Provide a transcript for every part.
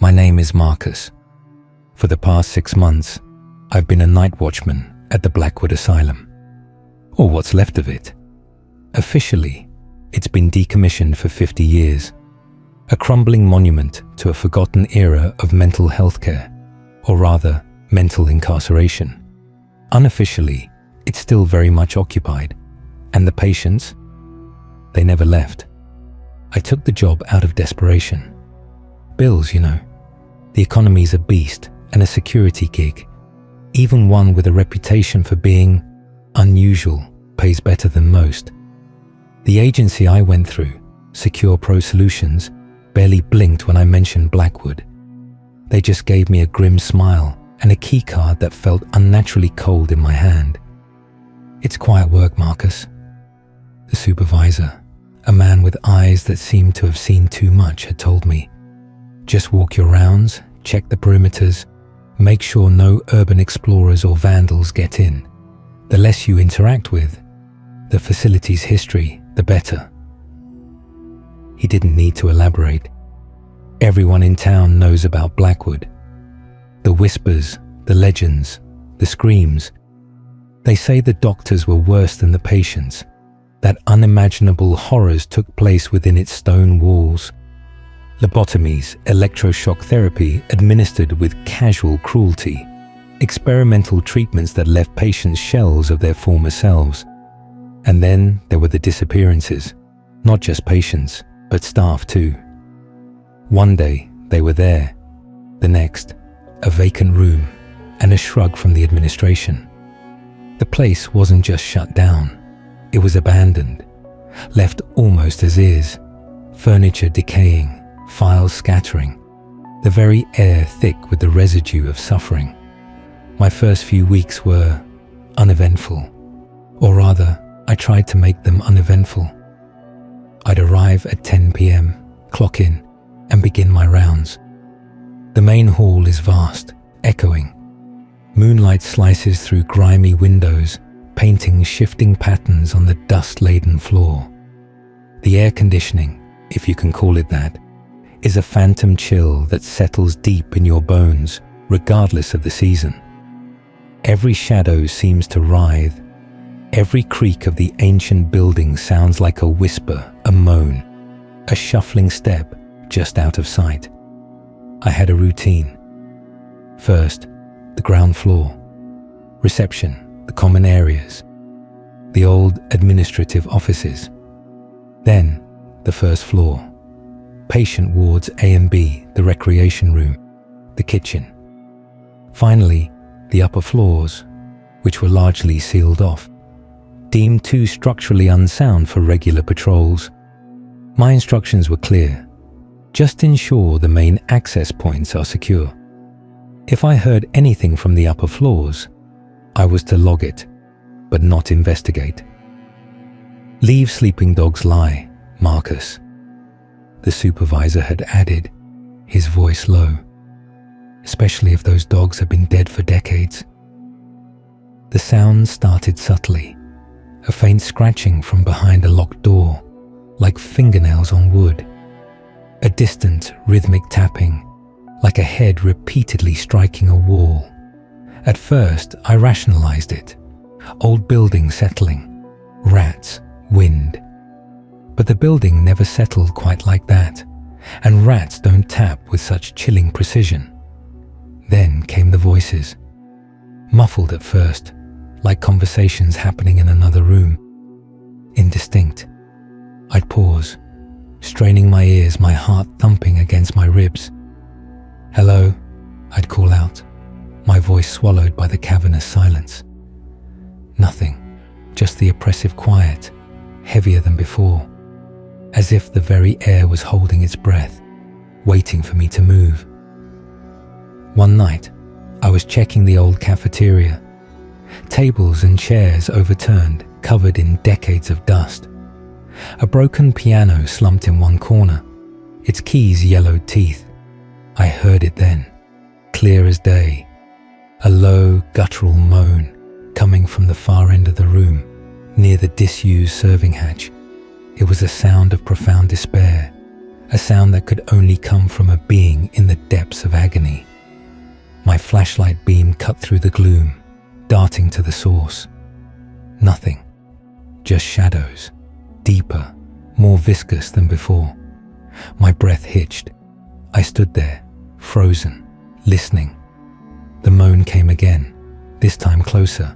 My name is Marcus. For the past 6 months, I've been a night watchman at the Blackwood Asylum, or what's left of it. Officially, it's been decommissioned for 50 years, a crumbling monument to a forgotten era of mental health care, or rather, mental incarceration. Unofficially, it's still very much occupied, and the patients, they never left. I took the job out of desperation. Bills, you know. The economy's a beast and a security gig. Even one with a reputation for being unusual pays better than most. The agency I went through, Secure Pro Solutions, barely blinked when I mentioned Blackwood. They just gave me a grim smile and a key card that felt unnaturally cold in my hand. It's quiet work, Marcus. The supervisor, a man with eyes that seemed to have seen too much, had told me. Just walk your rounds, check the perimeters, make sure no urban explorers or vandals get in. The less you interact with the facility's history, the better. He didn't need to elaborate. Everyone in town knows about Blackwood. The whispers, the legends, the screams. They say the doctors were worse than the patients, that unimaginable horrors took place within its stone walls. Lobotomies, electroshock therapy administered with casual cruelty, experimental treatments that left patients shells of their former selves. And then there were the disappearances, not just patients, but staff too. One day they were there, the next, a vacant room and a shrug from the administration. The place wasn't just shut down, it was abandoned, left almost as is, furniture decaying, files scattering, the very air thick with the residue of suffering. My first few weeks were uneventful, or rather, I tried to make them uneventful. I'd arrive at 10 p.m., clock in, and begin my rounds. The main hall is vast, echoing. Moonlight slices through grimy windows, painting shifting patterns on the dust-laden floor. The air conditioning, if you can call it that, is a phantom chill that settles deep in your bones, regardless of the season. Every shadow seems to writhe. Every creak of the ancient building sounds like a whisper, a moan, a shuffling step just out of sight. I had a routine. First, the ground floor, reception, the common areas, the old administrative offices. Then, the first floor, patient wards A and B, the recreation room, the kitchen. Finally, the upper floors, which were largely sealed off, deemed too structurally unsound for regular patrols. My instructions were clear. Just ensure the main access points are secure. If I heard anything from the upper floors, I was to log it, but not investigate. Leave sleeping dogs lie, Marcus, the supervisor had added, his voice low, especially if those dogs have been dead for decades. The sounds started subtly, a faint scratching from behind a locked door, like fingernails on wood. A distant, rhythmic tapping, like a head repeatedly striking a wall. At first, I rationalized it. Old building settling, rats, wind. But the building never settled quite like that, and rats don't tap with such chilling precision. Then came the voices, muffled at first, like conversations happening in another room. Indistinct. I'd pause, straining my ears, my heart thumping against my ribs. "Hello," I'd call out, my voice swallowed by the cavernous silence. Nothing, just the oppressive quiet, heavier than before, as if the very air was holding its breath, waiting for me to move. One night, I was checking the old cafeteria. Tables and chairs overturned, covered in decades of dust. A broken piano slumped in one corner, its keys yellowed teeth. I heard it then, clear as day, a low, guttural moan coming from the far end of the room, near the disused serving hatch. It was a sound of profound despair, a sound that could only come from a being in the depths flashlight beam cut through the gloom, darting to the source. Nothing, just shadows, deeper, more viscous than before. My breath hitched. I stood there, frozen, listening. The moan came again, this time closer,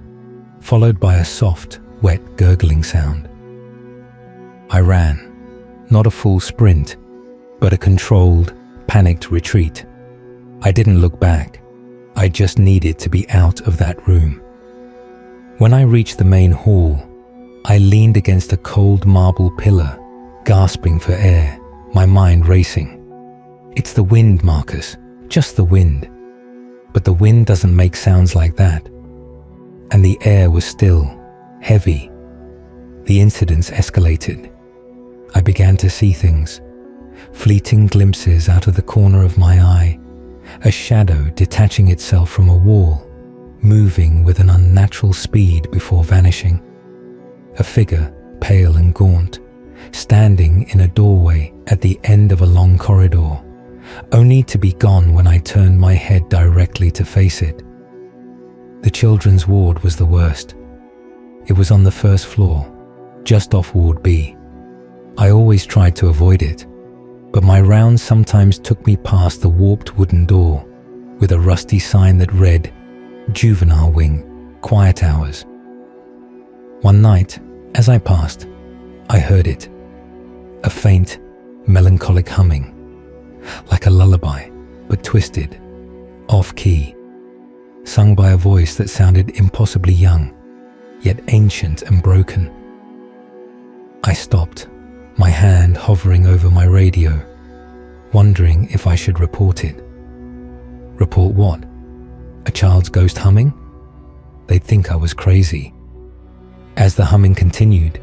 followed by a soft, wet, gurgling sound. I ran, not a full sprint, but a controlled, panicked retreat. I didn't look back. I just needed to be out of that room. When I reached the main hall, I leaned against a cold marble pillar, gasping for air, my mind racing. It's the wind, Marcus, just the wind. But the wind doesn't make sounds like that. And the air was still, heavy. The incidents escalated. I began to see things, fleeting glimpses out of the corner of my eye, a shadow detaching itself from a wall, moving with an unnatural speed before vanishing. A figure, pale and gaunt, standing in a doorway at the end of a long corridor, only to be gone when I turned my head directly to face it. The children's ward was the worst. It was on the first floor, just off Ward B. I always tried to avoid it, but my rounds sometimes took me past the warped wooden door with a rusty sign that read, "Juvenile Wing, Quiet Hours." One night, as I passed, I heard it, a faint, melancholic humming, like a lullaby, but twisted, off-key, sung by a voice that sounded impossibly young, yet ancient and broken. I stopped, my hand hovering over my radio, wondering if I should report it. Report what? A child's ghost humming? They'd think I was crazy. As the humming continued,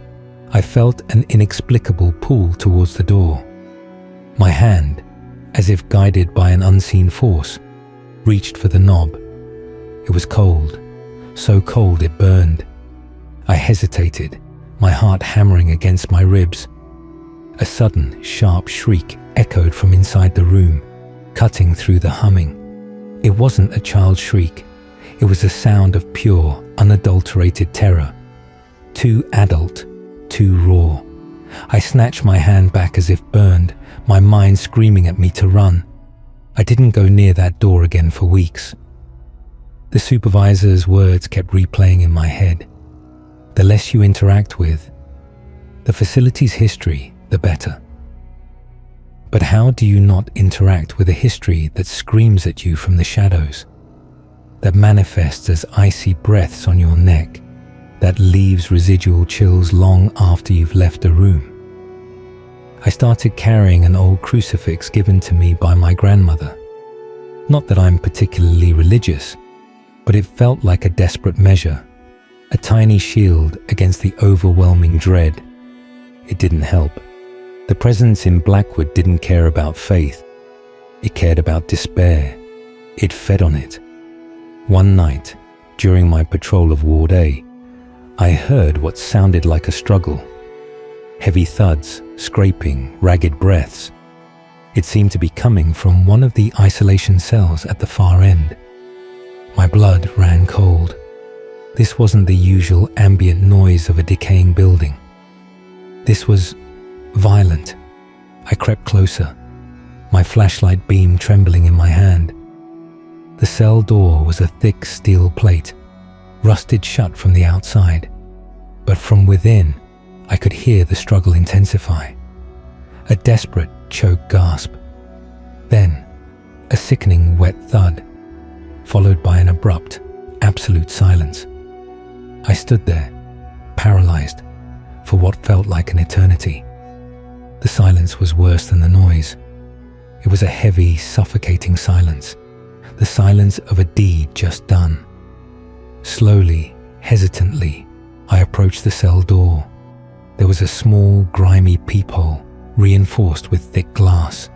I felt an inexplicable pull towards the door. My hand, as if guided by an unseen force, reached for the knob. It was cold, so cold it burned. I hesitated, my heart hammering against my ribs. A sudden, sharp shriek echoed from inside the room, cutting through the humming. It wasn't a child's shriek. It was a sound of pure, unadulterated terror. Too adult, too raw. I snatched my hand back as if burned, my mind screaming at me to run. I didn't go near that door again for weeks. The supervisor's words kept replaying in my head. The less you interact with, the facility's history, the better. But how do you not interact with a history that screams at you from the shadows, that manifests as icy breaths on your neck, that leaves residual chills long after you've left a room? I started carrying an old crucifix given to me by my grandmother. Not that I'm particularly religious, but it felt like a desperate measure, a tiny shield against the overwhelming dread. It didn't help. The presence in Blackwood didn't care about faith. It cared about despair. It fed on it. One night, during my patrol of Ward A, I heard what sounded like a struggle. Heavy thuds, scraping, ragged breaths. It seemed to be coming from one of the isolation cells at the far end. My blood ran cold. This wasn't the usual ambient noise of a decaying building. This was violent. I crept closer, my flashlight beam trembling in my hand. The cell door was a thick steel plate, rusted shut from the outside, but from within, I could hear the struggle intensify. A desperate, choked gasp. Then, a sickening wet thud, followed by an abrupt, absolute silence. I stood there, paralyzed, for what felt like an eternity. The silence was worse than the noise. It was a heavy, suffocating silence, the silence of a deed just done. Slowly, hesitantly, I approached the cell door. There was a small, grimy peephole, reinforced with thick glass.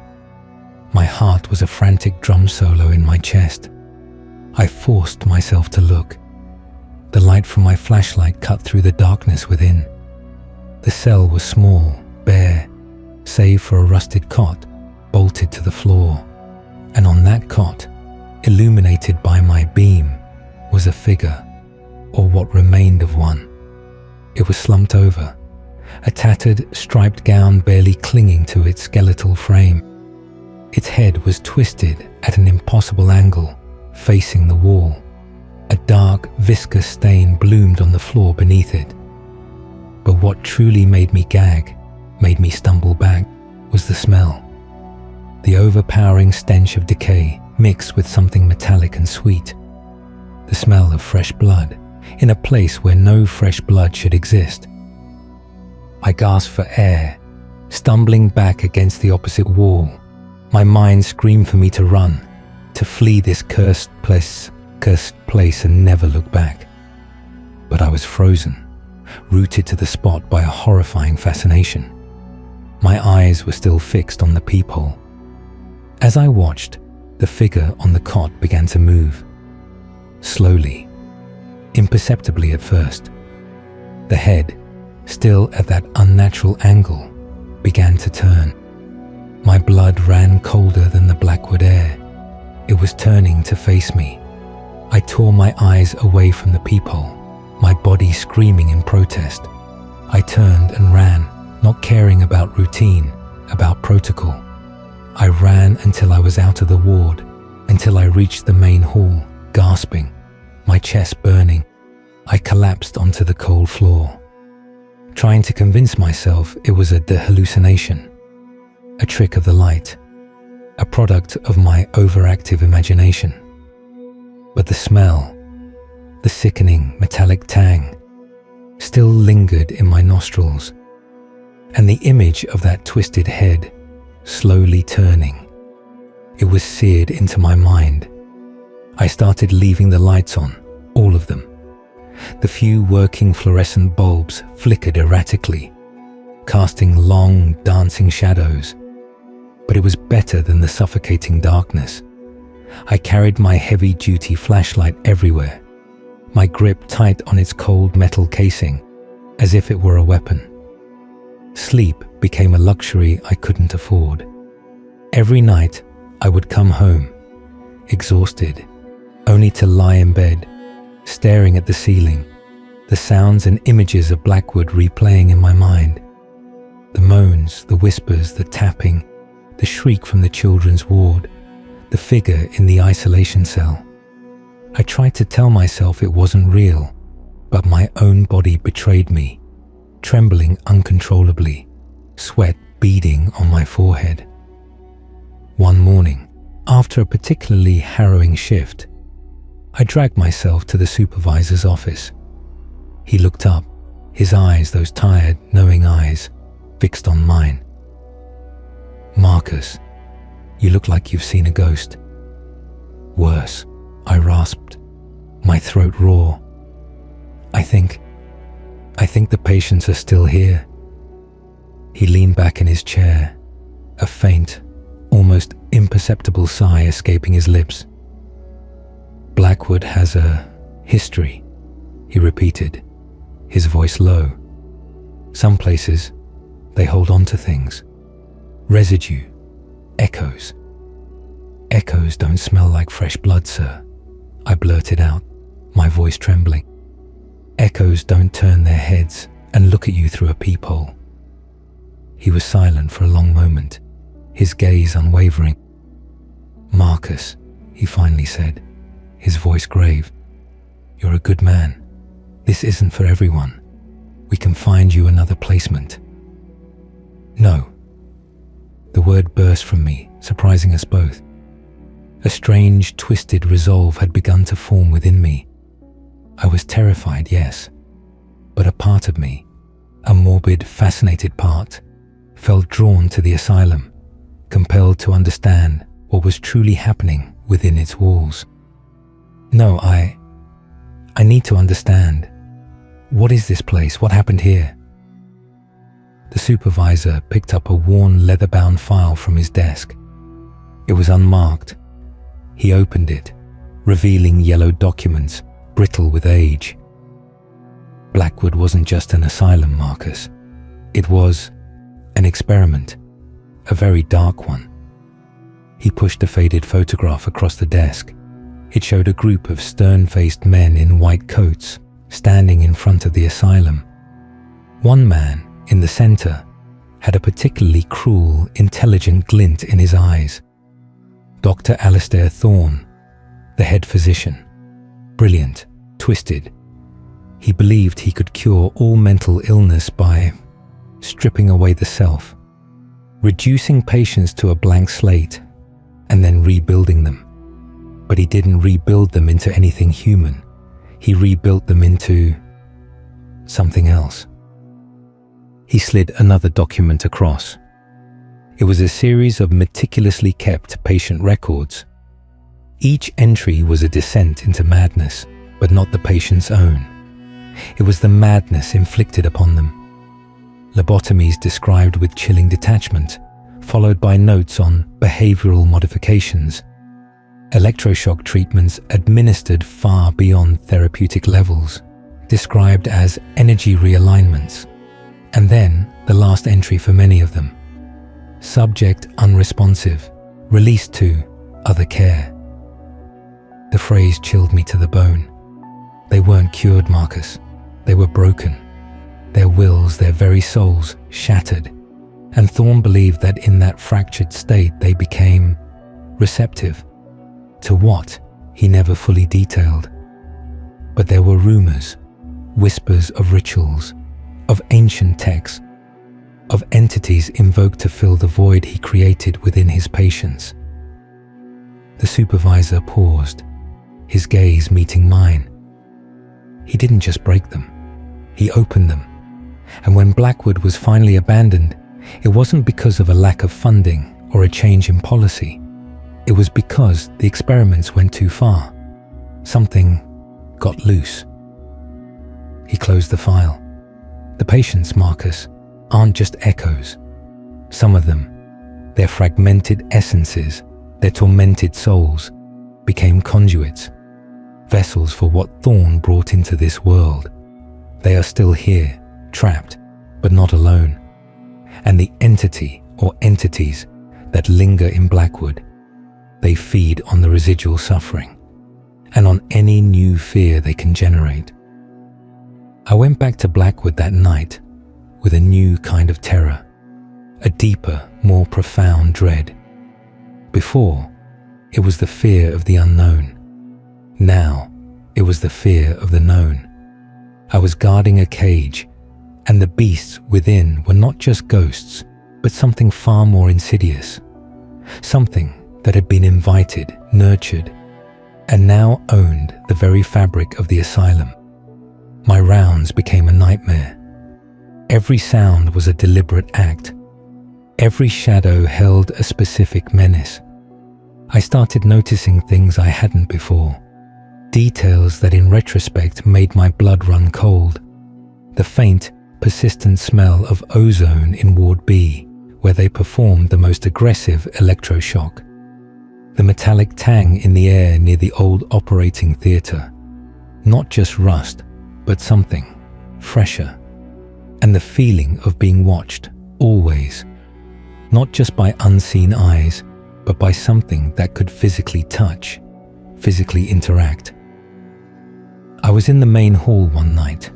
My heart was a frantic drum solo in my chest. I forced myself to look. The light from my flashlight cut through the darkness within. The cell was small, bare, save for a rusted cot bolted to the floor, and on that cot, illuminated by my was a figure, or what remained of one. It was slumped over, a tattered, striped gown barely clinging to its skeletal frame. Its head was twisted at an impossible angle, facing the wall. A dark, viscous stain bloomed on the floor beneath it. But what truly made me gag, made me stumble back, was the smell. The overpowering stench of decay mixed with something metallic and sweet. The smell of fresh blood, in a place where no fresh blood should exist. I gasped for air, stumbling back against the opposite wall. My mind screamed for me to run, to flee this cursed place and never look back. But I was frozen, rooted to the spot by a horrifying fascination. My eyes were still fixed on the peephole. As I watched, the figure on the cot began to move. Slowly, imperceptibly at first. The head, still at that unnatural angle, began to turn. My blood ran colder than the Blackwood air. It was turning to face me. I tore my eyes away from the peephole, my body screaming in protest. I turned and ran, not caring about routine, about protocol. I ran until I was out of the ward, until I reached the main hall, gasping, my chest burning. I collapsed onto the cold floor, trying to convince myself it was a hallucination, a trick of the light, a product of my overactive imagination. But the smell, the sickening metallic tang, still lingered in my nostrils, and the image of that twisted head slowly turning. It was seared into my mind. I started leaving the lights on, all of them. The few working fluorescent bulbs flickered erratically, casting long, dancing shadows. But it was better than the suffocating darkness. I carried my heavy-duty flashlight everywhere, my grip tight on its cold metal casing, as if it were a weapon. Sleep became a luxury I couldn't afford. Every night, I would come home, exhausted, only to lie in bed, staring at the ceiling, the sounds and images of Blackwood replaying in my mind. The moans, the whispers, the tapping, the shriek from the children's ward, the figure in the isolation cell. I tried to tell myself it wasn't real, but my own body betrayed me, trembling uncontrollably, sweat beading on my forehead. One morning, after a particularly harrowing shift, I dragged myself to the supervisor's office. He looked up, his eyes, those tired, knowing eyes, fixed on mine. "Marcus, you look like you've seen a ghost." "Worse," I rasped, my throat raw. I think the patients are still here." He leaned back in his chair, a faint, almost imperceptible sigh escaping his lips. "Blackwood has a history," he repeated, his voice low. "Some places, they hold on to things. Residue, echoes." "Echoes don't smell like fresh blood, sir," I blurted out, my voice trembling. "Echoes don't turn their heads and look at you through a peephole." He was silent for a long moment, his gaze unwavering. "Marcus," he finally said, his voice grave, "you're a good man. This isn't for everyone. We can find you another placement." "No." The word burst from me, surprising us both. A strange, twisted resolve had begun to form within me. I was terrified, yes, but a part of me, a morbid, fascinated part, felt drawn to the asylum, compelled to understand what was truly happening within its walls. "No, I need to understand. What is this place? What happened here?" The supervisor picked up a worn leather-bound file from his desk. It was unmarked. He opened it, revealing yellow documents, brittle with age. Blackwood wasn't just an asylum, Marcus. It was an experiment, a very dark one. He pushed a faded photograph across the desk, It showed a group of stern-faced men in white coats standing in front of the asylum. One man, in the center, had a particularly cruel, intelligent glint in his eyes. Dr. Alistair Thorne, the head physician. Brilliant, twisted. He believed he could cure all mental illness by stripping away the self, reducing patients to a blank slate, and then rebuilding them. But he didn't rebuild them into anything human. He rebuilt them into something else. He slid another document across. It was a series of meticulously kept patient records. Each entry was a descent into madness, but not the patient's own. It was the madness inflicted upon them. Lobotomies described with chilling detachment, followed by notes on behavioral modifications. Electroshock treatments administered far beyond therapeutic levels, described as energy realignments. And then the last entry for many of them. Subject unresponsive, released to other care. The phrase chilled me to the bone. They weren't cured, Marcus. They were broken. Their wills, their very souls, shattered. And Thorne believed that in that fractured state they became receptive. To what, he never fully detailed. But there were rumors, whispers of rituals, of ancient texts, of entities invoked to fill the void he created within his patients. The supervisor paused, his gaze meeting mine. He didn't just break them, he opened them. And when Blackwood was finally abandoned, it wasn't because of a lack of funding or a change in policy. It was because the experiments went too far. Something got loose. He closed the file. The patients, Marcus, aren't just echoes. Some of them, their fragmented essences, their tormented souls, became conduits, vessels for what Thorne brought into this world. They are still here, trapped, but not alone. And the entity or entities that linger in Blackwood, they feed on the residual suffering and on any new fear they can generate. I went back to Blackwood that night with a new kind of terror, a deeper, more profound dread. Before, it was the fear of the unknown. Now, it was the fear of the known. I was guarding a cage, and the beasts within were not just ghosts, but something far more insidious. Something that had been invited, nurtured, and now owned the very fabric of the asylum. My rounds became a nightmare. Every sound was a deliberate act. Every shadow held a specific menace. I started noticing things I hadn't before. Details that in retrospect made my blood run cold. The faint, persistent smell of ozone in Ward B, where they performed the most aggressive electroshock. The metallic tang in the air near the old operating theatre. Not just rust, but something fresher. And the feeling of being watched, always. Not just by unseen eyes, but by something that could physically touch, physically interact. I was in the main hall one night,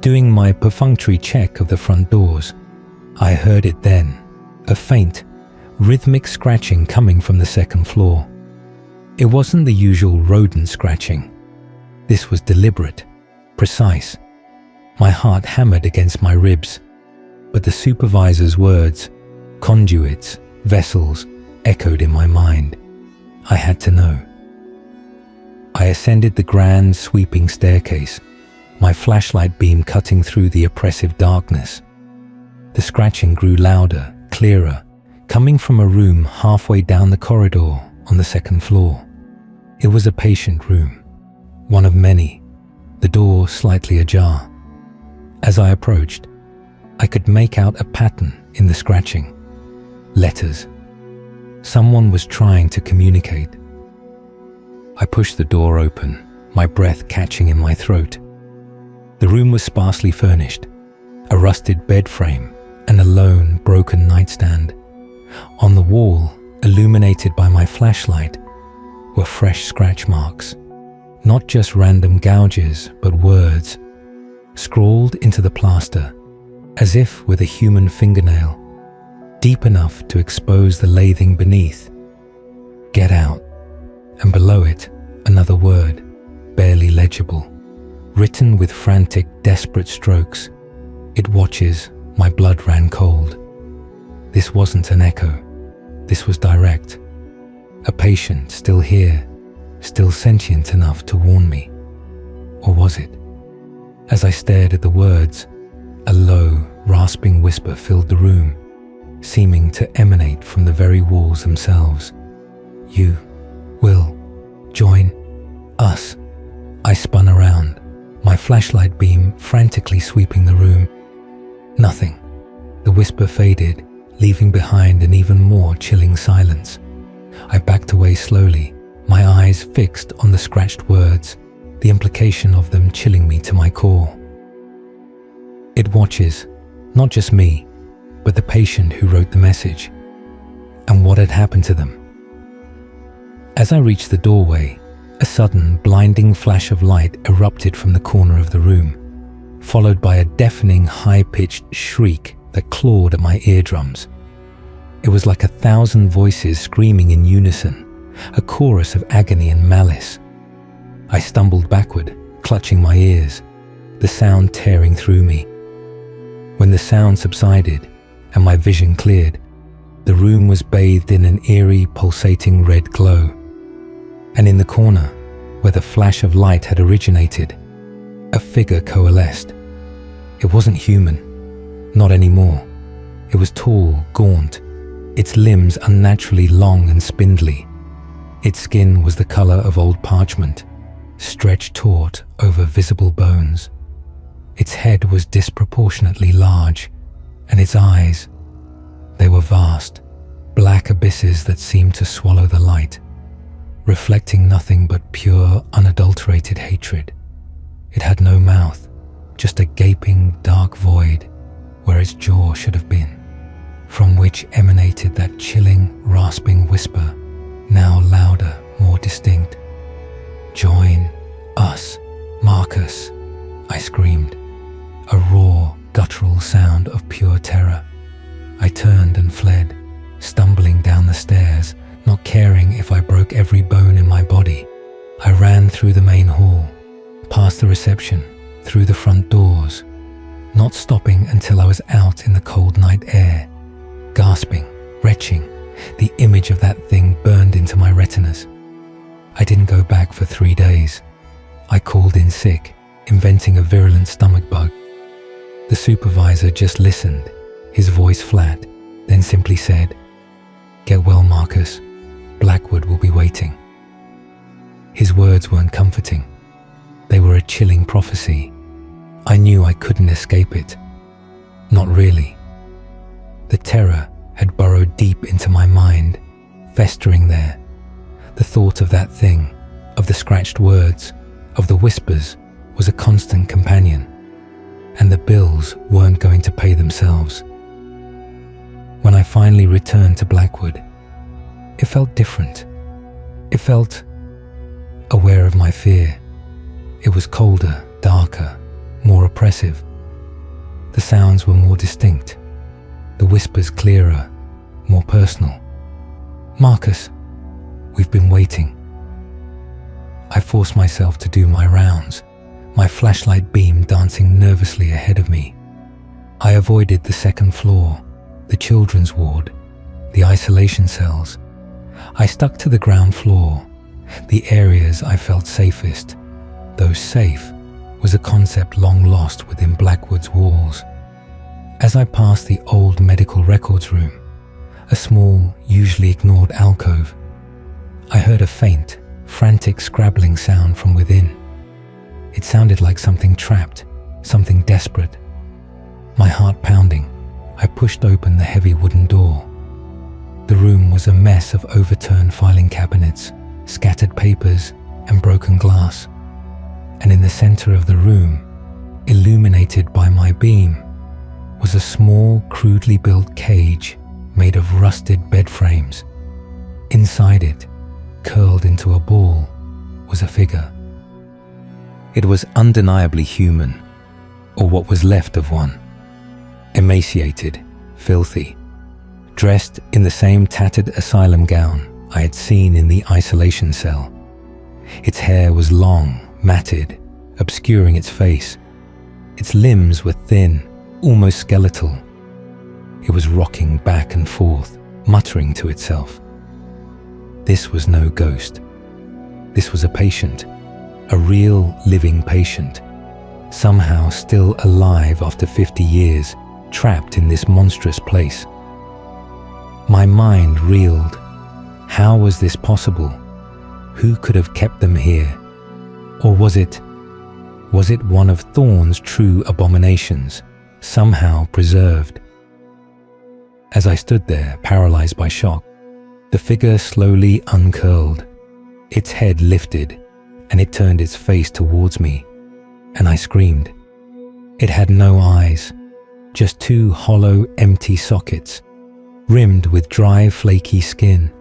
doing my perfunctory check of the front doors. I heard it then, a faint, rhythmic scratching coming from the second floor. It wasn't the usual rodent scratching. This was deliberate, precise. My heart hammered against my ribs, but the supervisor's words, conduits, vessels, echoed in my mind. I had to know. I ascended the grand, sweeping staircase, my flashlight beam cutting through the oppressive darkness. The scratching grew louder, clearer, coming from a room halfway down the corridor on the second floor. It was a patient room, one of many, the door slightly ajar. As I approached, I could make out a pattern in the scratching. Letters. Someone was trying to communicate. I pushed the door open, my breath catching in my throat. The room was sparsely furnished, a rusted bed frame and a lone, broken nightstand. On the wall, illuminated by my flashlight, were fresh scratch marks, not just random gouges, but words, scrawled into the plaster, as if with a human fingernail, deep enough to expose the lathing beneath. Get out, and below it, another word, barely legible, written with frantic, desperate strokes. It watches. My blood ran cold. This wasn't an echo. This was direct. A patient still here, still sentient enough to warn me. Or was it? As I stared at the words, a low, rasping whisper filled the room, seeming to emanate from the very walls themselves. You will join us. I spun around, my flashlight beam frantically sweeping the room. Nothing. The whisper faded, leaving behind an even more chilling silence. I backed away slowly, my eyes fixed on the scratched words, the implication of them chilling me to my core. It watches, not just me, but the patient who wrote the message, and what had happened to them. As I reached the doorway, a sudden, blinding flash of light erupted from the corner of the room, followed by a deafening, high-pitched shriek that clawed at my eardrums. It was like 1,000 voices screaming in unison, a chorus of agony and malice. I stumbled backward, clutching my ears, the sound tearing through me. When the sound subsided and my vision cleared, the room was bathed in an eerie, pulsating red glow. And in the corner, where the flash of light had originated, a figure coalesced. It wasn't human, not anymore. It was tall, gaunt, its limbs unnaturally long and spindly. Its skin was the color of old parchment, stretched taut over visible bones. Its head was disproportionately large, and its eyes, they were vast, black abysses that seemed to swallow the light, reflecting nothing but pure, unadulterated hatred. It had no mouth, just a gaping, dark void where its jaw should have been, from which emanated that chilling, rasping whisper, now louder, more distinct. "Join us, Marcus," I screamed, a raw, guttural sound of pure terror. I turned and fled, stumbling down the stairs, not caring if I broke every bone in my body. I ran through the main hall, past the reception, through the front doors, not stopping until I was out in the cold night air, gasping, retching. The image of that thing burned into my retinas. I didn't go back for 3 days. I called in sick, inventing a virulent stomach bug. The supervisor just listened, his voice flat, then simply said, "Get well, Marcus. Blackwood will be waiting." His words weren't comforting. They were a chilling prophecy. I knew I couldn't escape it. Not really. The terror had burrowed deep into my mind, festering there. The thought of that thing, of the scratched words, of the whispers, was a constant companion, and the bills weren't going to pay themselves. When I finally returned to Blackwood, it felt different. It felt aware of my fear. It was colder, darker, more oppressive. The sounds were more distinct, the whispers clearer, more personal. "Marcus, we've been waiting." I forced myself to do my rounds, my flashlight beam dancing nervously ahead of me. I avoided the second floor, the children's ward, the isolation cells. I stuck to the ground floor, the areas I felt safest, though safe was a concept long lost within Blackwood's walls. As I passed the old medical records room, a small, usually ignored alcove, I heard a faint, frantic scrabbling sound from within. It sounded like something trapped, something desperate. My heart pounding, I pushed open the heavy wooden door. The room was a mess of overturned filing cabinets, scattered papers, and broken glass. And in the center of the room, illuminated by my beam, was a small, crudely built cage made of rusted bed frames. Inside it, curled into a ball, was a figure. It was undeniably human, or what was left of one. Emaciated, filthy, dressed in the same tattered asylum gown I had seen in the isolation cell. Its hair was long, matted, obscuring its face. Its limbs were thin, almost skeletal. It was rocking back and forth, muttering to itself. This was no ghost. This was a patient, a real living patient, somehow still alive after 50 years, trapped in this monstrous place. My mind reeled. How was this possible? Who could have kept them here? Or was it one of Thorne's true abominations, somehow preserved? As I stood there, paralyzed by shock, the figure slowly uncurled. Its head lifted, and it turned its face towards me, and I screamed. It had no eyes, just two hollow, empty sockets, rimmed with dry, flaky skin.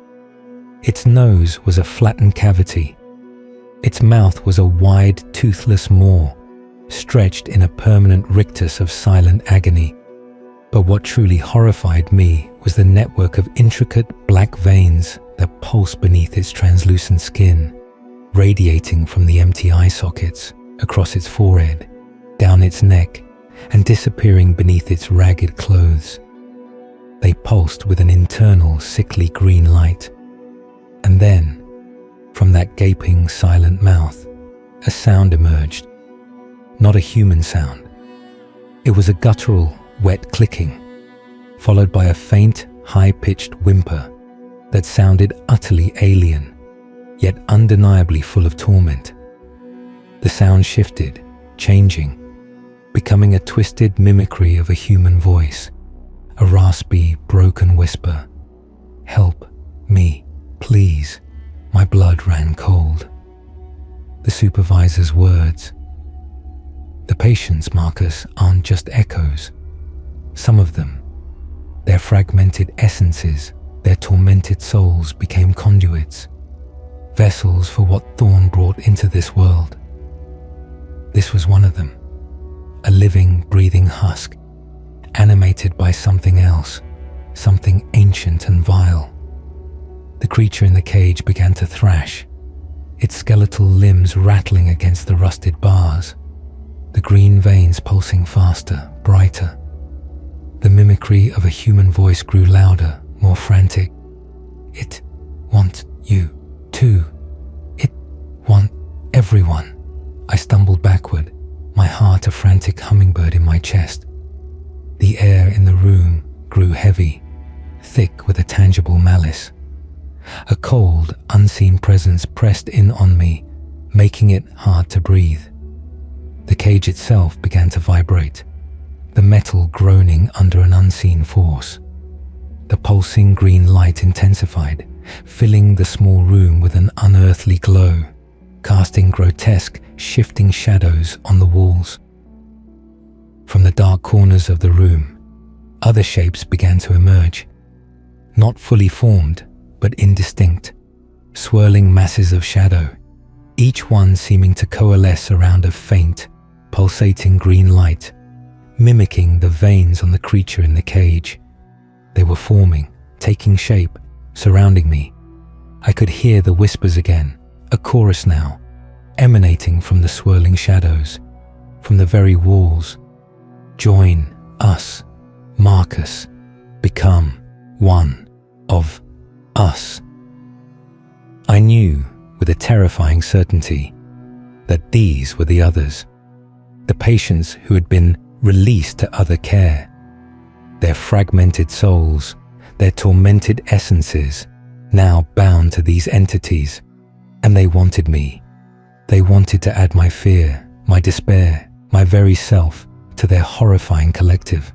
Its nose was a flattened cavity. Its mouth was a wide, toothless maw, stretched in a permanent rictus of silent agony. But what truly horrified me was the network of intricate black veins that pulsed beneath its translucent skin, radiating from the empty eye sockets, across its forehead, down its neck, and disappearing beneath its ragged clothes. They pulsed with an internal, sickly green light. And then, from that gaping, silent mouth, a sound emerged. Not a human sound. It was a guttural, wet clicking, followed by a faint, high-pitched whimper that sounded utterly alien, yet undeniably full of torment. The sound shifted, changing, becoming a twisted mimicry of a human voice, a raspy, broken whisper. "Help me, please." My blood ran cold. The supervisor's words. "The patients, Marcus, aren't just echoes. Some of them, their fragmented essences, their tormented souls became conduits, vessels for what Thorne brought into this world. This was one of them, a living, breathing husk, animated by something else, something ancient and vile. The creature in the cage began to thrash, its skeletal limbs rattling against the rusted bars, the green veins pulsing faster, brighter. The mimicry of a human voice grew louder, more frantic. "It wants you too. It wants everyone." I stumbled backward, my heart a frantic hummingbird in my chest. The air in the room grew heavy, thick with a tangible malice. A cold, unseen presence pressed in on me, making it hard to breathe. The cage itself began to vibrate, the metal groaning under an unseen force. The pulsing green light intensified, filling the small room with an unearthly glow, casting grotesque, shifting shadows on the walls. From the dark corners of the room, other shapes began to emerge, not fully formed, but indistinct, swirling masses of shadow, each one seeming to coalesce around a faint, pulsating green light, mimicking the veins on the creature in the cage. They were forming, taking shape, surrounding me. I could hear the whispers again, a chorus now, emanating from the swirling shadows, from the very walls. "Join us, Marcus, become one of us." I knew with a terrifying certainty that these were the others, the patients who had been released to other care, their fragmented souls, their tormented essences, now bound to these entities, and they wanted me. They wanted to add my fear, my despair, my very self to their horrifying collective.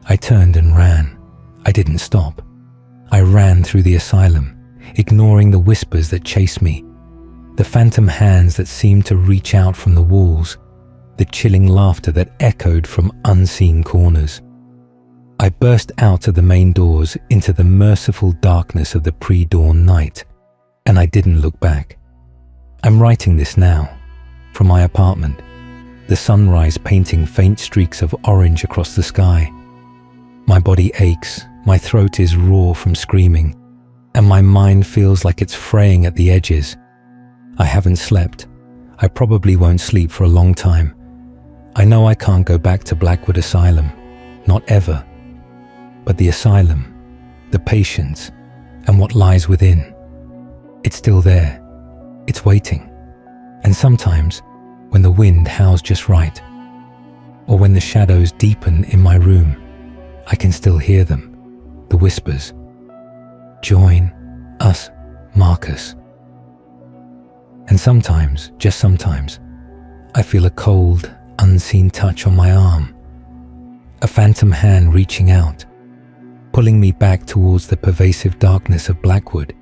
I turned and ran. I didn't stop. I ran through the asylum, ignoring the whispers that chased me, the phantom hands that seemed to reach out from the walls, the chilling laughter that echoed from unseen corners. I burst out of the main doors into the merciful darkness of the pre-dawn night, and I didn't look back. I'm writing this now, from my apartment, the sunrise painting faint streaks of orange across the sky. My body aches, my throat is raw from screaming, and my mind feels like it's fraying at the edges. I haven't slept. I probably won't sleep for a long time. I know I can't go back to Blackwood Asylum, not ever. But the asylum, the patience, and what lies within, it's still there. It's waiting. And sometimes, when the wind howls just right, or when the shadows deepen in my room, I can still hear them, the whispers. Join us, Marcus. And sometimes, just sometimes, I feel a cold, unseen touch on my arm, a phantom hand reaching out, pulling me back towards the pervasive darkness of Blackwood,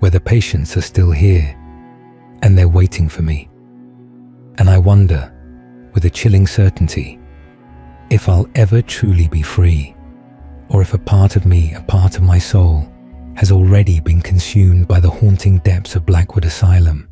where the patients are still here, and they're waiting for me. And I wonder, with a chilling certainty, if I'll ever truly be free, or if a part of me, a part of my soul, has already been consumed by the haunting depths of Blackwood Asylum.